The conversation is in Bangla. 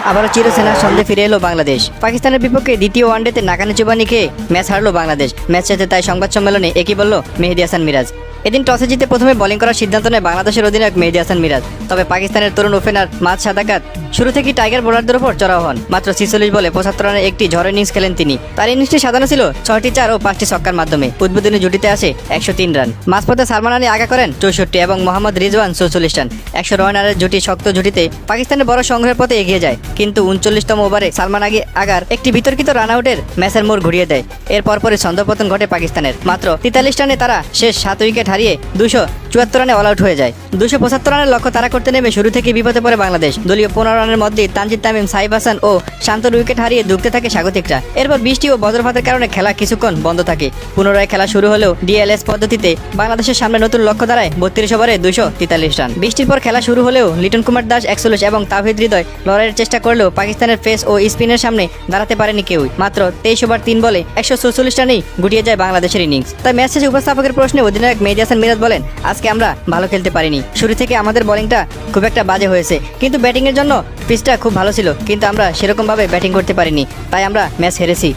আবারও চিরসেনার সন্ধে ফিরে এলো বাংলাদেশ। পাকিস্তানের বিপক্ষে দ্বিতীয় ওয়ানডেতে নাকানি চুবানি খেয়ে ম্যাচ হারলো বাংলাদেশ। ম্যাচ শেষে তাই সংবাদ সম্মেলনে একই বলল মেহেদী হাসান মিরাজ। এদিন টসে জিতে প্রথমে বোলিং করার সিদ্ধান্ত নেয় বাংলাদেশের অধিনায়ক মেহেদী হাসান মিরাজ। তবে পাকিস্তানের তরুণ ওপেনার মাঝ সাদাকাত শুরু থেকেই টাইগার বোলারদের উপর চড়াও হন। মাত্র 46 বলে 75 রানের একটি ঝড় ইনিংস খেলেন তিনি। তার ইনিংসটি সাজানো ছিল 6টি 4 ও 5টি ছক্কার মাধ্যমে। উদ্বোধনী জুটিতে আসে 103 রান। মাঝপথে সালমান আলী আগা করেন 64 এবং মোহাম্মদ রিজওয়ান 44 রান। 100 রানের জুটি শক্ত জুটিতে পাকিস্তানের বড় সংগ্রহের পথে এগিয়ে যায়। কিন্তু 39তম ওভারে সালমান আগার একটি বিতর্কিত রান আউটের ম্যাচের মোড় ঘুরিয়ে দেয়। এর পরপরই ছন্দপতন ঘটে পাকিস্তানের। মাত্র 43 রানে তারা শেষ 7 উইকেট হারিয়ে 274 রানে অল আউট হয়ে যায়। 275 রানের লক্ষ্য তারা করতে নেমে শুরু থেকে বিপদে পড়ে বাংলাদেশ। দলীয় 15 রানের মধ্যেই তানজিদ তামিম, সাইফ হাসান ও শান্তর উইকেট হারিয়ে ধুঁকতে থাকে স্বাগতিকরা। এরপর বৃষ্টি ও বজ্রপাতের কারণে খেলা কিছুক্ষণ বন্ধ থাকে। পুনরায় খেলা শুরু হলেও ডিএলএস পদ্ধতিতে বাংলাদেশের সামনে নতুন লক্ষ্য দাঁড়ায় 32 ওভারে 243 রান। বৃষ্টির পর খেলা শুরু হলেও লিটন কুমার দাস 41 এবং তাওহিদ হৃদয় লড়াইয়ের চেষ্টা করলেও পাকিস্তানের পেস ও স্পিনের সামনে দাঁড়াতে পারেনি কেউই। মাত্র 23 ওভার 3 বলে 144 রানেই গুটিয়ে যায় বাংলাদেশের ইনিংস। তাই ম্যাচ শেষে উপস্থাপকের প্রশ্নে অধিনায়ক মেহেদী হাসান মিরাজ বলেন, আজকে আমরা ভালো খেলতে পারিনি। শুরু থেকে আমাদের বোলিংটা খুব একটা বাজে হয়েছে, কিন্তু ব্যাটিংয়ের জন্য পিচটা খুব ভালো ছিল, কিন্তু আমরা সেরকম ভাবে ব্যাটিং করতে পারিনি, তাই আমরা ম্যাচ হেরেছি।